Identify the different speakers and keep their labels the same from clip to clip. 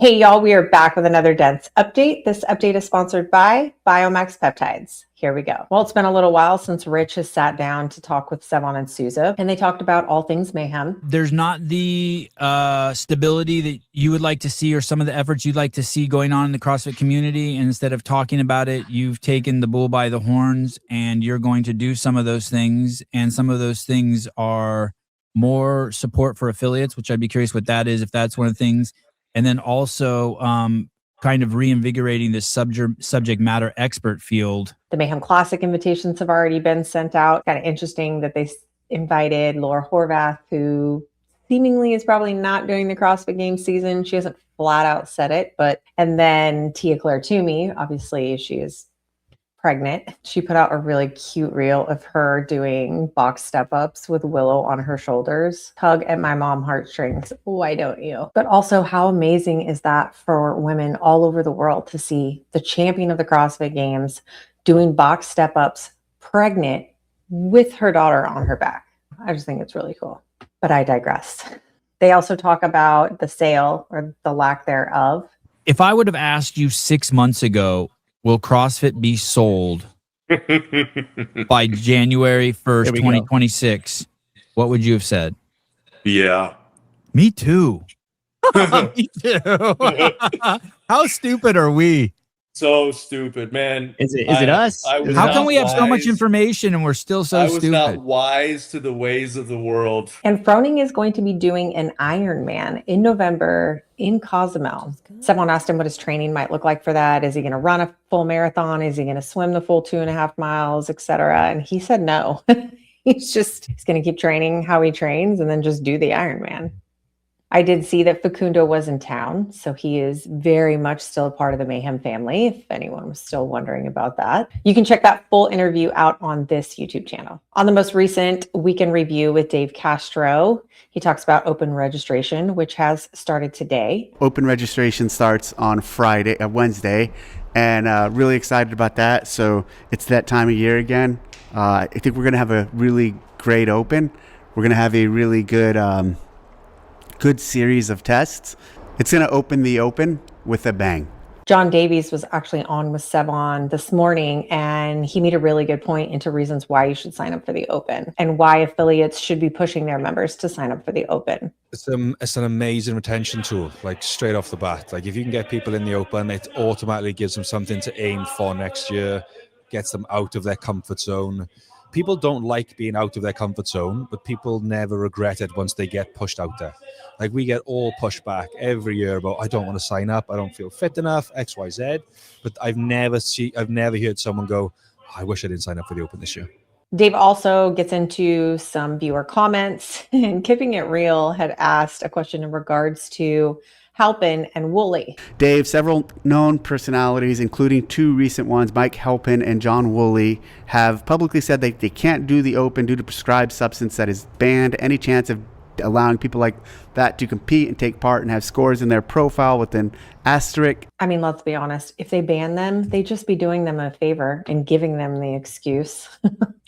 Speaker 1: Hey, y'all, we are back with another dense update. This update is sponsored by Biomax Peptides. Here we go. Well, it's been a little while since Rich has sat down to talk with Sevan and Souza, and they talked about all things mayhem.
Speaker 2: There's not the stability that you would like to see, or some of the efforts you'd like to see going on in the CrossFit community. And instead of talking about it, you've taken the bull by the horns and you're going to do some of those things. And some of those things are more support for affiliates, which I'd be curious what that is, if that's one of the things. And then also kind of reinvigorating this subject matter expert field.
Speaker 1: The Mayhem Classic invitations have already been sent out. Kind of interesting that they invited Laura Horvath, who seemingly is probably not doing the CrossFit Games season. She hasn't flat out said it, and then Tia Claire Toomey, obviously she is pregnant. She put out a really cute reel of her doing box step-ups with Willow on her shoulders. Tug at my mom heartstrings. Why don't you? But also, how amazing is that for women all over the world to see the champion of the CrossFit Games doing box step-ups pregnant with her daughter on her back. I just think it's really cool. But I digress. They also talk about the sale, or the lack thereof.
Speaker 2: If I would have asked you 6 months ago, will CrossFit be sold by January 1st, 2026? What would you have said?
Speaker 3: Yeah.
Speaker 2: Me too. Me too. How stupid are we?
Speaker 3: So stupid, man.
Speaker 4: Is it us?
Speaker 2: How can we have so much information and we're still so stupid?
Speaker 3: I was not wise to the ways of the world.
Speaker 1: And Froning is going to be doing an Ironman in November in Cozumel. Someone asked him what his training might look like for that. Is he going to run a full marathon? Is he going to swim the full 2.5 miles, etc.? And he said no. He's going to keep training how he trains and then just do the Ironman. I did see that Facundo was in town, so he is very much still a part of the Mayhem family, if anyone was still wondering about that. You can check that full interview out on this YouTube channel. On the most recent weekend review with Dave Castro, he talks about open registration, which has started today.
Speaker 5: Open registration starts on Wednesday, and really excited about that. So it's that time of year again. I think we're going to have a really great open. We're going to have a really good series of tests. It's going to open the open with a bang.
Speaker 1: John Davies was actually on with Sevan this morning, and he made a really good point into reasons why you should sign up for the open and why affiliates should be pushing their members to sign up for the open.
Speaker 6: It's an amazing retention tool, like straight off the bat. Like if you can get people in the open, it automatically gives them something to aim for next year, gets them out of their comfort zone. People don't like being out of their comfort zone, but people never regret it once they get pushed out there. Like we get all pushed back every year about, I don't want to sign up, I don't feel fit enough, X, Y, Z. But I've never heard someone go, I wish I didn't sign up for the open this year.
Speaker 1: Dave also gets into some viewer comments, and Keeping It Real had asked a question in regards to Halpin and Woolley.
Speaker 5: Dave, several known personalities, including 2 recent ones, Mike Halpin and John Woolley, have publicly said they can't do the open due to prescribed substance that is banned. Any chance of allowing people like that to compete and take part and have scores in their profile with an asterisk?
Speaker 1: I mean, let's be honest. If they ban them, they'd just be doing them a favor and giving them the excuse.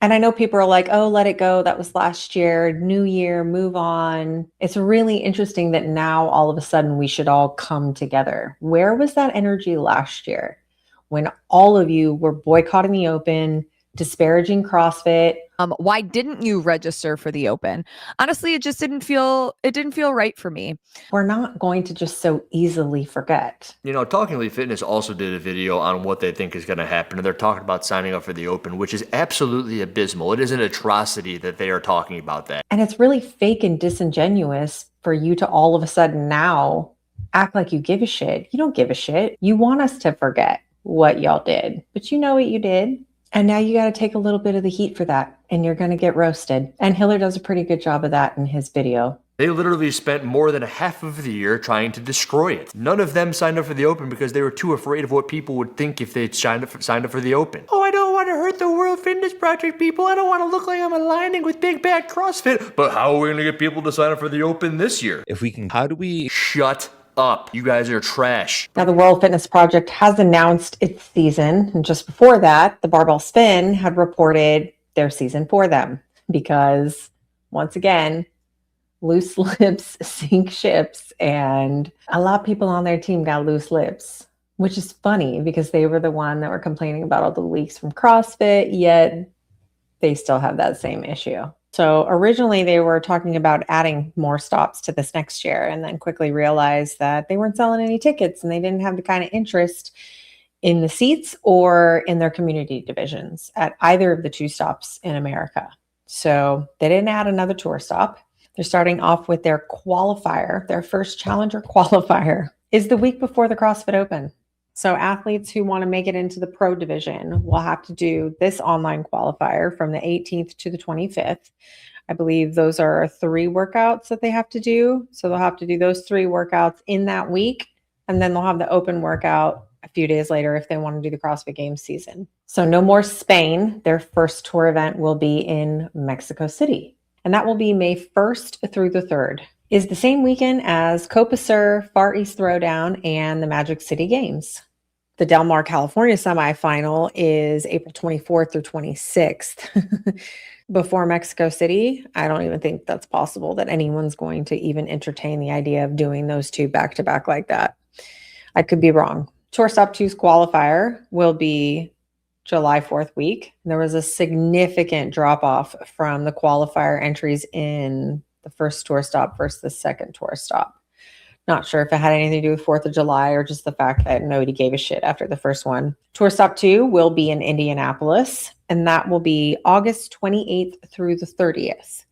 Speaker 1: And I know people are like, oh, let it go. That was last year. New year, move on. It's really interesting that now all of a sudden we should all come together. Where was that energy last year when all of you were boycotting the open, disparaging CrossFit?
Speaker 7: Why didn't you register for the open? Honestly, it just didn't feel right for me.
Speaker 1: We're not going to just so easily forget.
Speaker 8: You know, Talking Elite Fitness also did a video on what they think is going to happen, and they're talking about signing up for the open, which is absolutely abysmal. It is an atrocity that they are talking about that.
Speaker 1: And it's really fake and disingenuous for you to all of a sudden now act like you give a shit. You don't give a shit. You want us to forget what y'all did, but you know what you did. And now you got to take a little bit of the heat for that, and you're going to get roasted. And Hiller does a pretty good job of that in his video.
Speaker 8: They literally spent more than half of the year trying to destroy it. None of them signed up for the open because they were too afraid of what people would think if they'd signed up for the open. Oh, I don't want to hurt the World Fitness Project people. I don't want to look like I'm aligning with Big Bad CrossFit. But how are we going to get people to sign up for the open this year?
Speaker 6: How do we
Speaker 8: shut up? You guys are trash.
Speaker 1: Now, the World Fitness Project has announced its season. And just before that, the Barbell Spin had reported their season for them because, once again, loose lips sink ships, and a lot of people on their team got loose lips, which is funny because they were the one that were complaining about all the leaks from CrossFit, yet they still have that same issue. So originally they were talking about adding more stops to this next year, and then quickly realized that they weren't selling any tickets and they didn't have the kind of interest in the seats or in their community divisions at either of the two stops in America. So they didn't add another tour stop. They're starting off with their qualifier. Their first challenger qualifier is the week before the CrossFit Open. So athletes who want to make it into the pro division will have to do this online qualifier from the 18th to the 25th. I believe those are 3 workouts that they have to do. So they'll have to do those 3 workouts in that week, and then they'll have the open workout a few days later if they want to do the CrossFit Games season. So no more Spain. Their first tour event will be in Mexico City, and that will be May 1st through the 3rd. Is the same weekend as Copa Sur, Far East Throwdown, and the Magic City Games. The Del Mar, California semifinal is April 24th through 26th. Before Mexico City, I don't even think that's possible that anyone's going to even entertain the idea of doing those 2 back-to-back like that. I could be wrong. Tour Stop 2's qualifier will be July 4th week. There was a significant drop-off from the qualifier entries in the first tour stop versus the second tour stop. Not sure if it had anything to do with 4th of July or just the fact that nobody gave a shit after the first one. Tour Stop 2 will be in Indianapolis, and that will be August 28th through the 30th.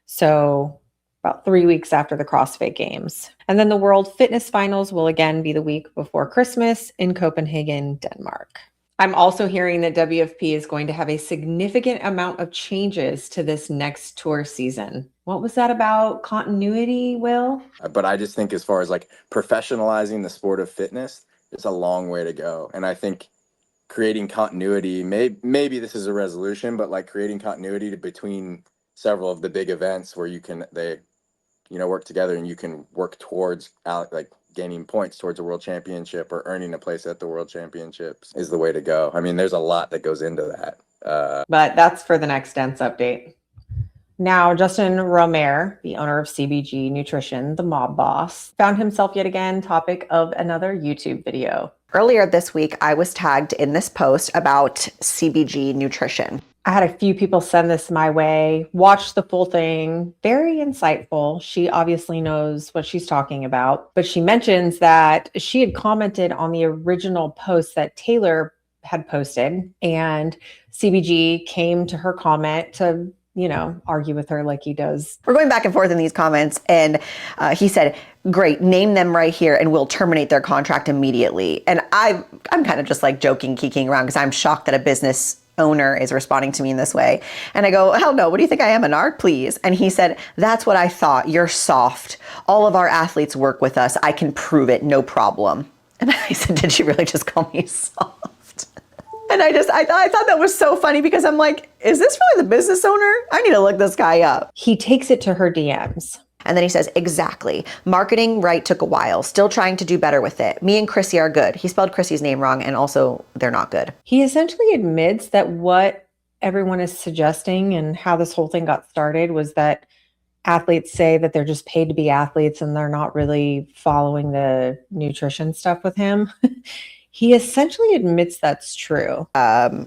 Speaker 1: So about 3 weeks after the CrossFit Games. And then the World Fitness Finals will again be the week before Christmas in Copenhagen, Denmark. I'm also hearing that WFP is going to have a significant amount of changes to this next tour season. What was that about? Continuity, Will?
Speaker 4: But I just think as far as like professionalizing the sport of fitness, it's a long way to go. And I think creating continuity, maybe this is a resolution, but like creating continuity between several of the big events where they work together and you can work towards like gaining points towards a world championship or earning a place at the world championships is the way to go. I mean, there's a lot that goes into that.
Speaker 1: But that's for the next Dents update. Now, Justin Romer, the owner of CBG Nutrition, the mob boss, found himself yet again topic of another YouTube video.
Speaker 9: Earlier this week, I was tagged in this post about CBG Nutrition.
Speaker 1: I had a few people send this my way, watched the full thing, very insightful. She obviously knows what she's talking about, but she mentions that she had commented on the original post that Taylor had posted, and CBG came to her comment to argue with her like he does.
Speaker 9: We're going back and forth in these comments, and he said, great, name them right here and we'll terminate their contract immediately. And I'm kind of just like joking, kikiing around because I'm shocked that a business owner is responding to me in this way. And I go, hell no, what do you think I am, an art, please? And he said, that's what I thought, you're soft. All of our athletes work with us. I can prove it, no problem. And I said, did she really just call me soft? And I thought that was so funny because I'm like, is this really the business owner? I need to look this guy up.
Speaker 1: He takes it to her DMs.
Speaker 9: And then he says, exactly. Marketing right took a while. Still trying to do better with it. Me and Chrissy are good. He spelled Chrissy's name wrong, and also they're not good.
Speaker 1: He essentially admits that what everyone is suggesting and how this whole thing got started was that athletes say that they're just paid to be athletes and they're not really following the nutrition stuff with him. He essentially admits that's true.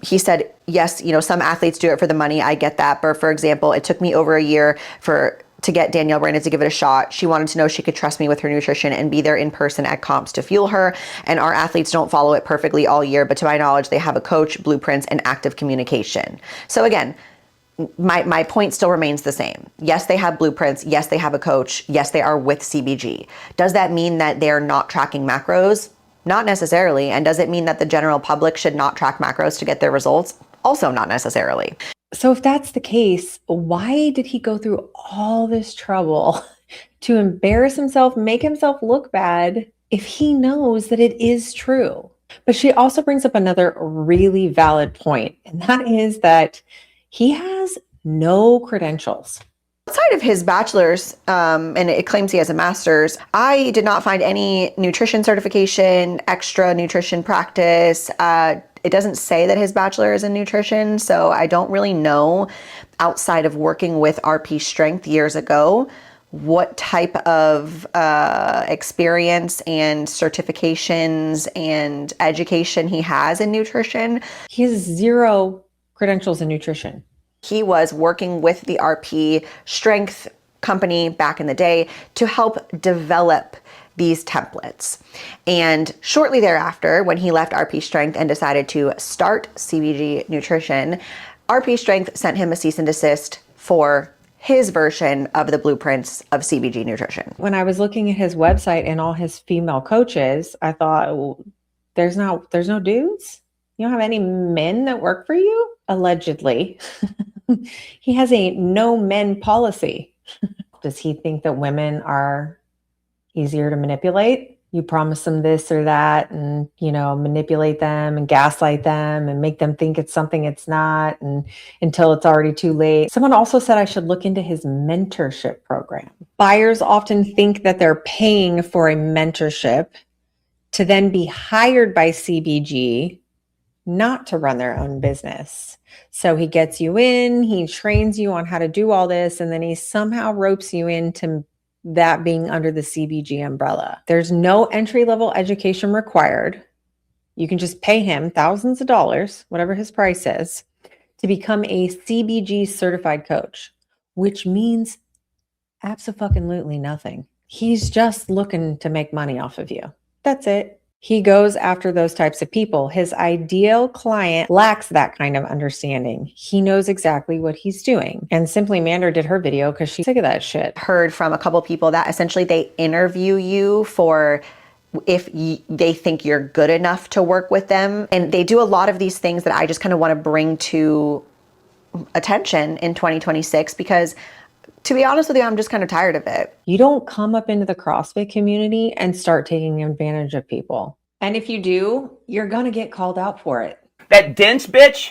Speaker 9: He said, yes, some athletes do it for the money. I get that. But for example, it took me over a year to get Danielle Brandon to give it a shot. She wanted to know she could trust me with her nutrition and be there in person at comps to fuel her. And our athletes don't follow it perfectly all year, but to my knowledge, they have a coach, blueprints, and active communication. So again, my point still remains the same. Yes, they have blueprints. Yes, they have a coach. Yes, they are with CBG. Does that mean that they're not tracking macros? Not necessarily. And does it mean that the general public should not track macros to get their results? Also not necessarily.
Speaker 1: So if that's the case, why did he go through all this trouble to embarrass himself, make himself look bad if he knows that it is true? But she also brings up another really valid point, and that is that he has no credentials.
Speaker 9: Outside of his bachelor's, and it claims he has a master's, I did not find any nutrition certification, extra nutrition practice. It doesn't say that his bachelor is in nutrition, so I don't really know, outside of working with RP Strength years ago, what type of experience and certifications and education he has in nutrition.
Speaker 1: He has 0 credentials in nutrition.
Speaker 9: He was working with the RP Strength company back in the day to help develop these templates. And shortly thereafter, when he left RP Strength and decided to start CBG Nutrition, RP Strength sent him a cease and desist for his version of the blueprints of CBG Nutrition.
Speaker 1: When I was looking at his website and all his female coaches, I thought, well, there's no dudes? You don't have any men that work for you? Allegedly. He has a no men policy. Does he think that women are easier to manipulate? You promise them this or that and, manipulate them and gaslight them and make them think it's something it's not, and until it's already too late. Someone also said I should look into his mentorship program. Buyers often think that they're paying for a mentorship to then be hired by CBG, not to run their own business. So he gets you in, he trains you on how to do all this, and then he somehow ropes you into that being under the CBG umbrella. There's no entry-level education required. You can just pay him thousands of dollars, whatever his price is, to become a CBG certified coach, which means abso-fucking-lutely nothing. He's just looking to make money off of you. That's it. He goes after those types of people. His ideal client lacks that kind of understanding. He knows exactly what he's doing. And Simply Mander did her video because she's sick of that shit.
Speaker 9: Heard from a couple people that essentially they interview you for if they think you're good enough to work with them. And they do a lot of these things that I just kind of want to bring to attention in 2026 because, to be honest with you, I'm just kind of tired of it.
Speaker 1: You don't come up into the CrossFit community and start taking advantage of people. And if you do, you're going to get called out for it.
Speaker 10: That dense bitch?